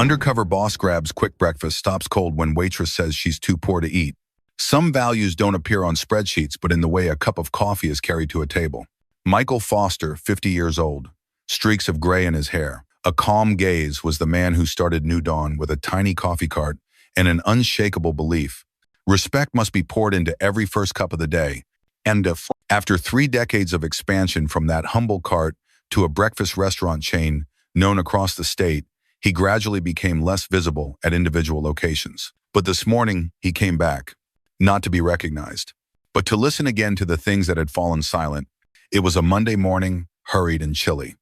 Undercover boss grabs quick breakfast, stops cold when waitress says she's too poor to eat. Some values don't appear on spreadsheets, but in the way a cup of coffee is carried to a table. Michael Foster, 50 years old, streaks of gray in his hair. A calm gaze was the man who started New Dawn with a tiny coffee cart and an unshakable belief. Respect must be poured into every first cup of the day. And after 3 decades of expansion from that humble cart to a breakfast restaurant chain known across the state, he gradually became less visible at individual locations. But this morning, he came back, not to be recognized, but to listen again to the things that had fallen silent. It was a Monday morning, hurried and chilly.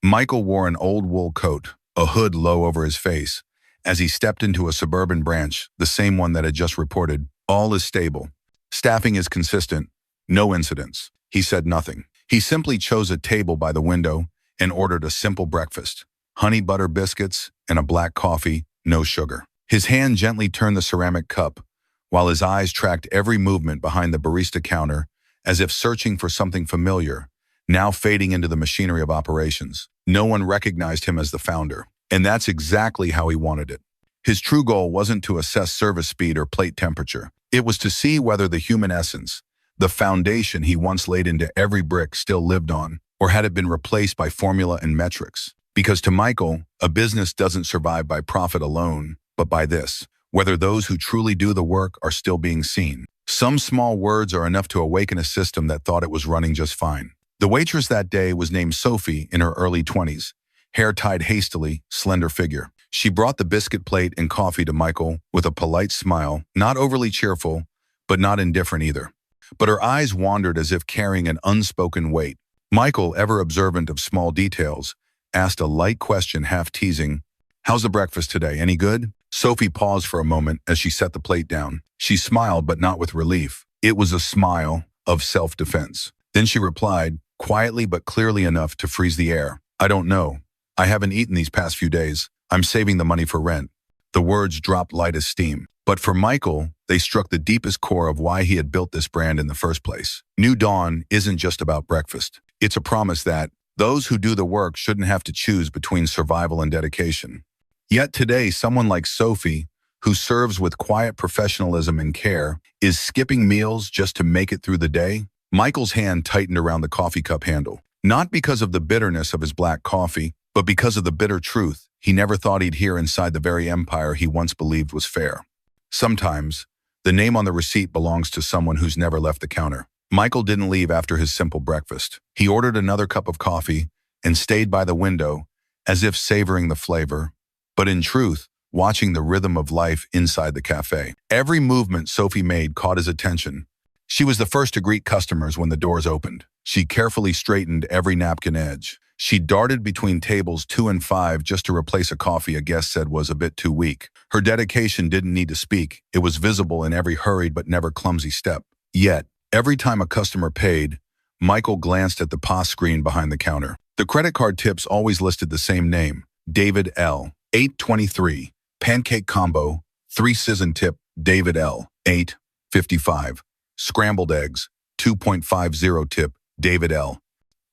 Michael wore an old wool coat, a hood low over his face, as he stepped into a suburban branch, the same one that had just reported, "All is stable. Staffing is consistent. No incidents." He said nothing. He simply chose a table by the window and ordered a simple breakfast: honey butter biscuits and a black coffee, no sugar. His hand gently turned the ceramic cup, while his eyes tracked every movement behind the barista counter, as if searching for something familiar, now fading into the machinery of operations. No one recognized him as the founder, and that's exactly how he wanted it. His true goal wasn't to assess service speed or plate temperature. It was to see whether the human essence, the foundation he once laid into every brick, still lived on, or had it been replaced by formula and metrics. Because to Michael, a business doesn't survive by profit alone, but by this: whether those who truly do the work are still being seen. Some small words are enough to awaken a system that thought it was running just fine. The waitress that day was named Sophie, in her early 20s, hair tied hastily, slender figure. She brought the biscuit plate and coffee to Michael with a polite smile, not overly cheerful, but not indifferent either. But her eyes wandered as if carrying an unspoken weight. Michael, ever observant of small details, asked a light question, half teasing, "How's the breakfast today? Any good?" Sophie paused for a moment as she set the plate down. She smiled, but not with relief. It was a smile of self-defense. Then she replied, quietly but clearly enough to freeze the air, "I don't know. I haven't eaten these past few days. I'm saving the money for rent." The words dropped light as steam. But for Michael, they struck the deepest core of why he had built this brand in the first place. New Dawn isn't just about breakfast. It's a promise that those who do the work shouldn't have to choose between survival and dedication. Yet today, someone like Sophie, who serves with quiet professionalism and care, is skipping meals just to make it through the day. Michael's hand tightened around the coffee cup handle, not because of the bitterness of his black coffee, but because of the bitter truth he never thought he'd hear inside the very empire he once believed was fair. Sometimes, the name on the receipt belongs to someone who's never left the counter. Michael didn't leave after his simple breakfast. He ordered another cup of coffee and stayed by the window, as if savoring the flavor, but in truth, watching the rhythm of life inside the cafe. Every movement Sophie made caught his attention. She was the first to greet customers when the doors opened. She carefully straightened every napkin edge. She darted between tables 2 and 5 just to replace a coffee a guest said was a bit too weak. Her dedication didn't need to speak. It was visible in every hurried but never clumsy step. Yet, every time a customer paid, Michael glanced at the POS screen behind the counter. The credit card tips always listed the same name: David L. 8.23, pancake combo, 3 season tip, David L. 8.55. Scrambled eggs, 2.50 tip, David L.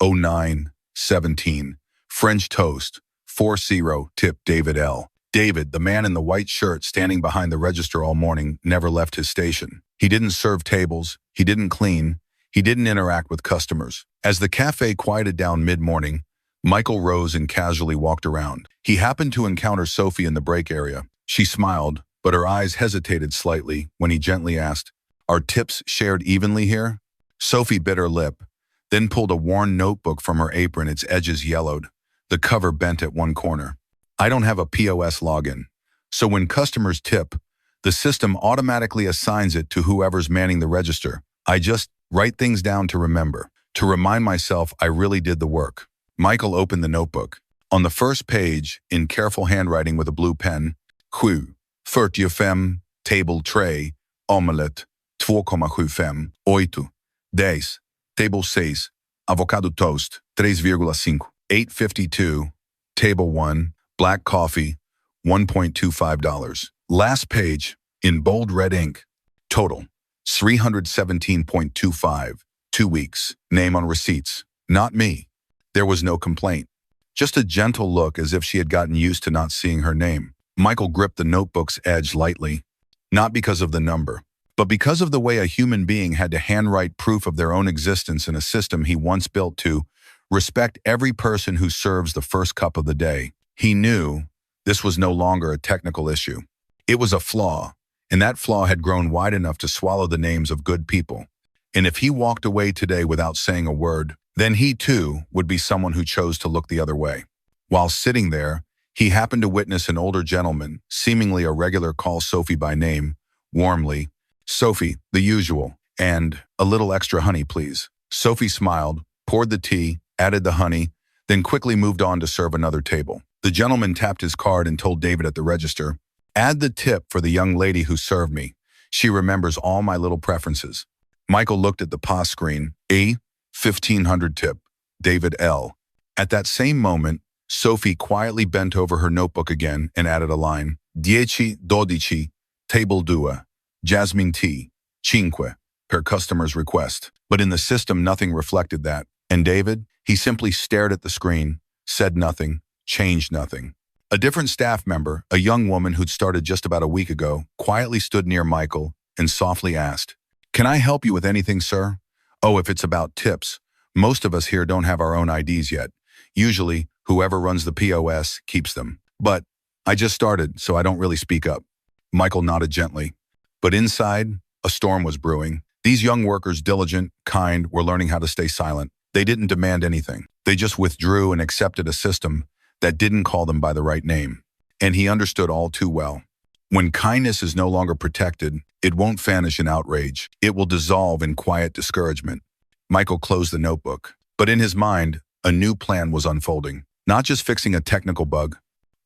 09.17. French toast, 4.0 tip, David L. David, the man in the white shirt standing behind the register all morning, never left his station. He didn't serve tables, he didn't clean, he didn't interact with customers. As the cafe quieted down mid-morning, Michael rose and casually walked around. He happened to encounter Sophie in the break area. She smiled, but her eyes hesitated slightly when he gently asked, "Are tips shared evenly here?" Sophie bit her lip, then pulled a worn notebook from her apron, its edges yellowed, the cover bent at one corner. "I don't have a POS login, so when customers tip, the system automatically assigns it to whoever's manning the register. I just write things down to remember, to remind myself I really did the work." Michael opened the notebook. On the first page, in careful handwriting with a blue pen, "7, 45, table tray, omelette, 2,75, 8, 10, table 6, avocado toast, 3,5. 8.52, table 1, black coffee, $1.25. Last page, in bold red ink, total, 317.25, 2 weeks, name on receipts, not me. There was no complaint, just a gentle look as if she had gotten used to not seeing her name. Michael gripped the notebook's edge lightly, not because of the number, but because of the way a human being had to handwrite proof of their own existence in a system he once built to respect every person who serves the first cup of the day. He knew this was no longer a technical issue. It was a flaw, and that flaw had grown wide enough to swallow the names of good people. And if he walked away today without saying a word, then he too would be someone who chose to look the other way. While sitting there, he happened to witness an older gentleman, seemingly a regular, call Sophie by name, warmly, "Sophie, the usual, and a little extra honey, please." Sophie smiled, poured the tea, added the honey, then quickly moved on to serve another table. The gentleman tapped his card and told David at the register, "Add the tip for the young lady who served me. She remembers all my little preferences." Michael looked at the POS screen. A 1,500 tip, David L. At that same moment, Sophie quietly bent over her notebook again and added a line. 10-12, table 2, Jasmine tea, 5, per customer's request. But in the system, nothing reflected that. And David, he simply stared at the screen, said nothing, changed nothing. A different staff member, a young woman who'd started just about a week ago, quietly stood near Michael and softly asked, "Can I help you with anything, sir?" "Oh, if it's about tips. Most of us here don't have our own IDs yet. Usually, whoever runs the POS keeps them. But I just started, so I don't really speak up." Michael nodded gently. But inside, a storm was brewing. These young workers, diligent, kind, were learning how to stay silent. They didn't demand anything. They just withdrew and accepted a system that didn't call them by the right name. And he understood all too well. When kindness is no longer protected, it won't vanish in outrage. It will dissolve in quiet discouragement. Michael closed the notebook. But in his mind, a new plan was unfolding. Not just fixing a technical bug,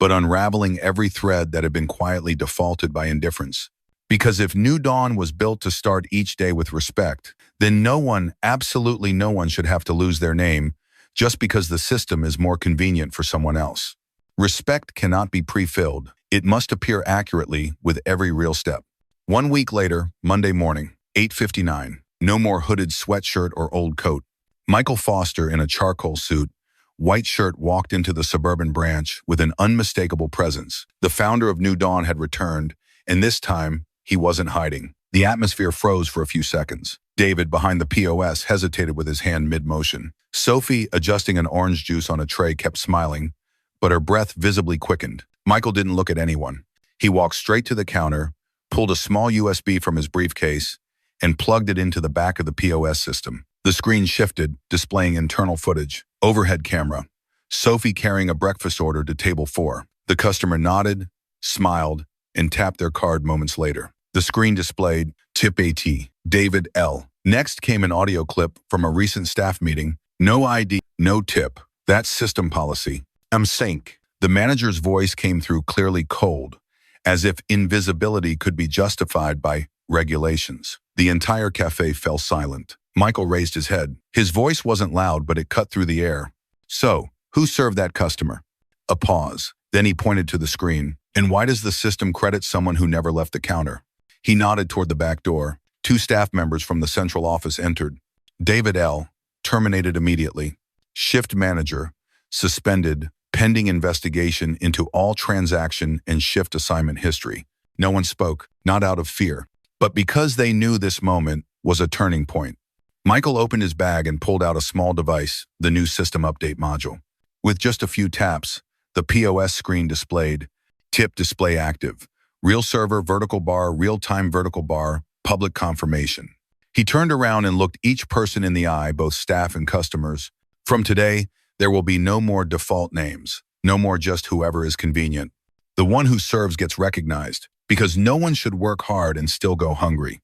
but unraveling every thread that had been quietly defaulted by indifference. Because if New Dawn was built to start each day with respect, then no one, absolutely no one, should have to lose their name just because the system is more convenient for someone else. Respect cannot be pre-filled. It must appear accurately with every real step. 1 week later, Monday morning, 8:59. No more hooded sweatshirt or old coat. Michael Foster, in a charcoal suit, white shirt, walked into the suburban branch with an unmistakable presence. The founder of New Dawn had returned, and this time, he wasn't hiding. The atmosphere froze for a few seconds. David, behind the POS, hesitated with his hand mid-motion. Sophie, adjusting an orange juice on a tray, kept smiling, but her breath visibly quickened. Michael didn't look at anyone. He walked straight to the counter, pulled a small USB from his briefcase, and plugged it into the back of the POS system. The screen shifted, displaying internal footage. Overhead camera. Sophie carrying a breakfast order to table 4. The customer nodded, smiled, and tapped their card moments later. The screen displayed Tip AT, David L. Next came an audio clip from a recent staff meeting. "No ID, no tip. That's system policy. I'm sync." The manager's voice came through clearly cold, as if invisibility could be justified by regulations. The entire cafe fell silent. Michael raised his head. His voice wasn't loud, but it cut through the air. "So, who served that customer?" A pause. Then he pointed to the screen. "And why does the system credit someone who never left the counter?" He nodded toward the back door. 2 staff members from the central office entered. David L., terminated immediately. Shift manager, suspended, pending investigation into all transaction and shift assignment history. No one spoke, not out of fear, but because they knew this moment was a turning point. Michael opened his bag and pulled out a small device, the new system update module. With just a few taps, the POS screen displayed, "Tip display active. Real server vertical bar, real-time vertical bar, public confirmation." He turned around and looked each person in the eye, both staff and customers. "From today, there will be no more default names, no more just whoever is convenient. The one who serves gets recognized, because no one should work hard and still go hungry.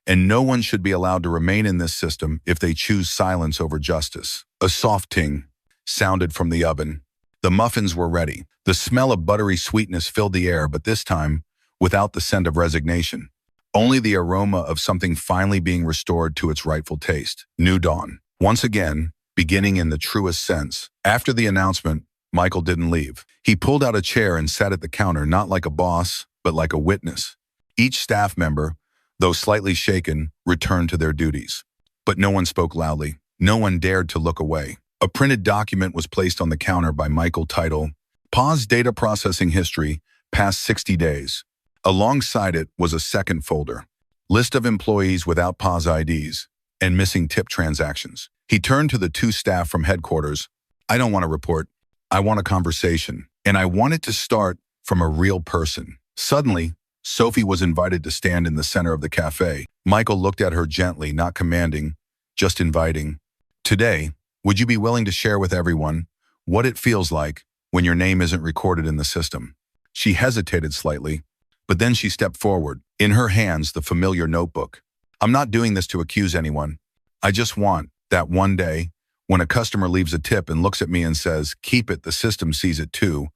And no one should be allowed to remain in this system if they choose silence over justice." A soft ting sounded from the oven. The muffins were ready. The smell of buttery sweetness filled the air, but this time, without the scent of resignation. Only the aroma of something finally being restored to its rightful taste. New Dawn. Once again, beginning in the truest sense. After the announcement, Michael didn't leave. He pulled out a chair and sat at the counter, not like a boss, but like a witness. Each staff member, though slightly shaken, returned to their duties. But no one spoke loudly. No one dared to look away. A printed document was placed on the counter by Michael, titled, "Pause Data Processing History, past 60 days. Alongside it was a second folder. List of employees without POS IDs and missing tip transactions. He turned to the two staff from headquarters. I don't want a report. I want a conversation. And I want it to start from a real person. Suddenly, Sophie was invited to stand in the center of the cafe. Michael looked at her gently, not commanding, just inviting. Today, would you be willing to share with everyone what it feels like when your name isn't recorded in the system? She hesitated slightly, but then she stepped forward. In her hands, the familiar notebook. I'm not doing this to accuse anyone. I just want that one day when a customer leaves a tip and looks at me and says, keep it, the system sees it too,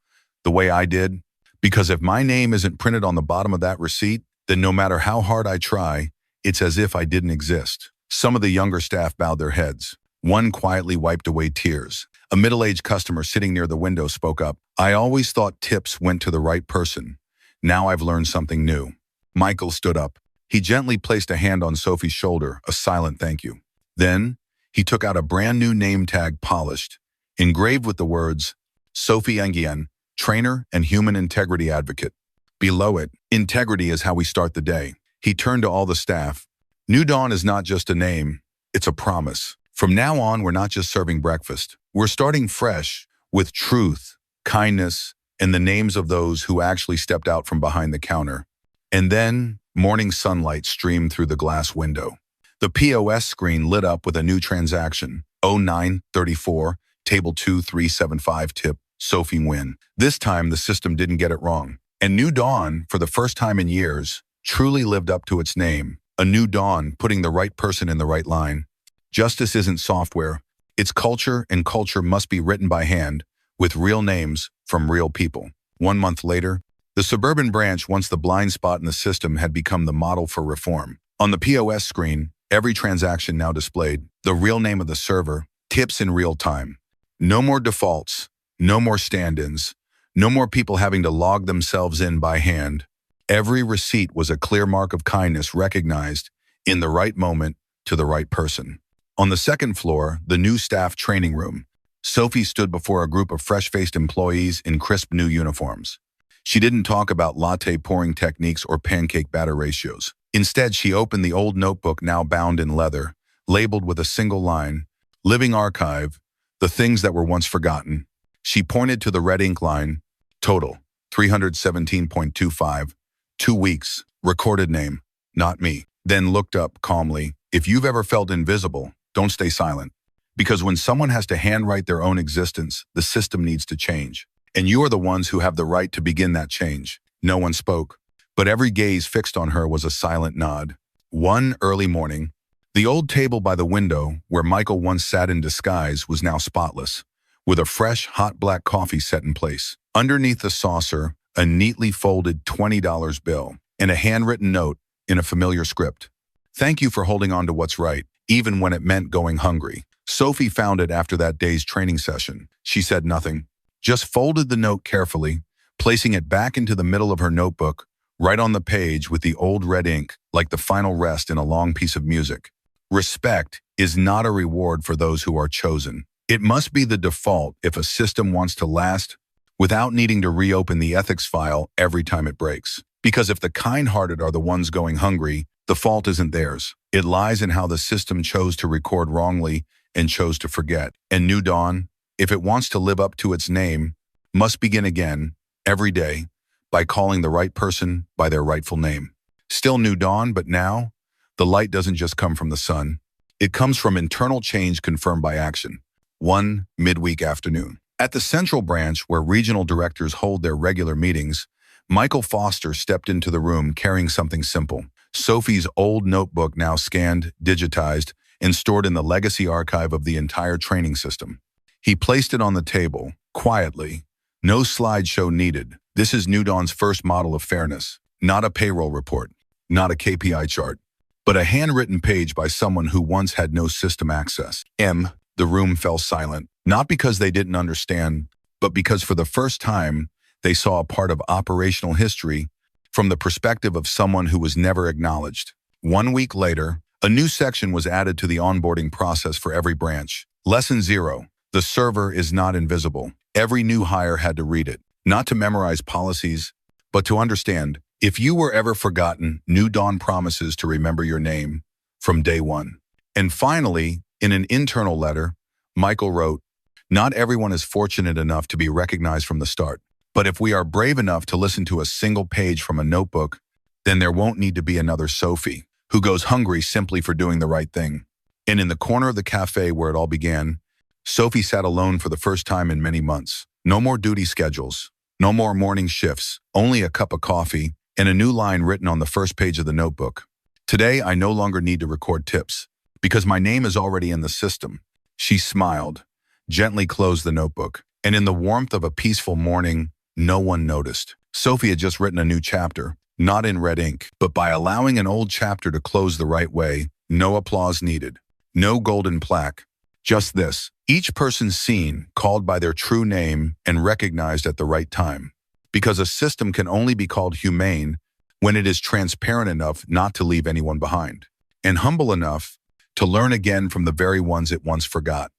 the way I did. Because if my name isn't printed on the bottom of that receipt, then no matter how hard I try, it's as if I didn't exist. Some of the younger staff bowed their heads. One quietly wiped away tears. A middle-aged customer sitting near the window spoke up. I always thought tips went to the right person. Now I've learned something new. Michael stood up. He gently placed a hand on Sophie's shoulder, a silent thank you. Then, he took out a brand new name tag, polished, engraved with the words, Sophie Nguyen, trainer and human integrity advocate. Below it, integrity is how we start the day. He turned to all the staff. New Dawn is not just a name, it's a promise. From now on, we're not just serving breakfast. We're starting fresh with truth, kindness, and the names of those who actually stepped out from behind the counter. And then, morning sunlight streamed through the glass window. The POS screen lit up with a new transaction, 0934, table 2375 tip, Sophie Nguyen. This time, the system didn't get it wrong. And New Dawn, for the first time in years, truly lived up to its name. A new dawn, putting the right person in the right line. Justice isn't software. It's culture, and culture must be written by hand, with real names from real people. 1 month later, the suburban branch, once the blind spot in the system, had become the model for reform. On the POS screen, every transaction now displayed the real name of the server, tips in real time. No more defaults, no more stand-ins, no more people having to log themselves in by hand. Every receipt was a clear mark of kindness recognized in the right moment to the right person. On the second floor, the new staff training room, Sophie stood before a group of fresh-faced employees in crisp new uniforms. She didn't talk about latte pouring techniques or pancake batter ratios. Instead, she opened the old notebook now bound in leather, labeled with a single line, Living Archive, the things that were once forgotten. She pointed to the red ink line, total, 317.25, 2 weeks, recorded name, not me. Then looked up calmly. If you've ever felt invisible, don't stay silent. Because when someone has to handwrite their own existence, the system needs to change. And you are the ones who have the right to begin that change. No one spoke, but every gaze fixed on her was a silent nod. One early morning, the old table by the window, where Michael once sat in disguise, was now spotless, with a fresh, hot black coffee set in place. Underneath the saucer, a neatly folded $20 bill, and a handwritten note in a familiar script. Thank you for holding on to what's right, even when it meant going hungry. Sophie found it after that day's training session. She said nothing, just folded the note carefully, placing it back into the middle of her notebook, right on the page with the old red ink, like the final rest in a long piece of music. Respect is not a reward for those who are chosen. It must be the default if a system wants to last without needing to reopen the ethics file every time it breaks. Because if the kind-hearted are the ones going hungry, the fault isn't theirs. It lies in how the system chose to record wrongly and chose to forget. And New Dawn, if it wants to live up to its name, must begin again, every day, by calling the right person by their rightful name. Still New Dawn, but now, the light doesn't just come from the sun. It comes from internal change confirmed by action. One midweek afternoon. At the central branch, where regional directors hold their regular meetings, Michael Foster stepped into the room carrying something simple. Sophie's old notebook, now scanned, digitized, and stored in the legacy archive of the entire training system. He placed it on the table, quietly. No slideshow needed. This is New Dawn's first model of fairness. Not a payroll report, not a KPI chart, but a handwritten page by someone who once had no system access. The room fell silent, not because they didn't understand, but because for the first time, they saw a part of operational history from the perspective of someone who was never acknowledged. 1 week later, a new section was added to the onboarding process for every branch. Lesson 0. The server is not invisible. Every new hire had to read it, not to memorize policies, But to understand, if you were ever forgotten, New Dawn promises to remember your name from day one. And finally, in an internal letter, Michael wrote, "Not everyone is fortunate enough to be recognized from the start. But if we are brave enough to listen to a single page from a notebook, then there won't need to be another Sophie who goes hungry simply for doing the right thing." And in the corner of the cafe where it all began, Sophie sat alone for the first time in many months. No more duty schedules, no more morning shifts, only a cup of coffee and a new line written on the first page of the notebook. "Today, I no longer need to record tips because my name is already in the system." She smiled, gently closed the notebook, and in the warmth of a peaceful morning, no one noticed. Sophie had just written a new chapter, not in red ink, but by allowing an old chapter to close the right way. No applause needed, no golden plaque, just this: each person seen, called by their true name, and recognized at the right time. Because a system can only be called humane when it is transparent enough not to leave anyone behind, and humble enough to learn again from the very ones it once forgot.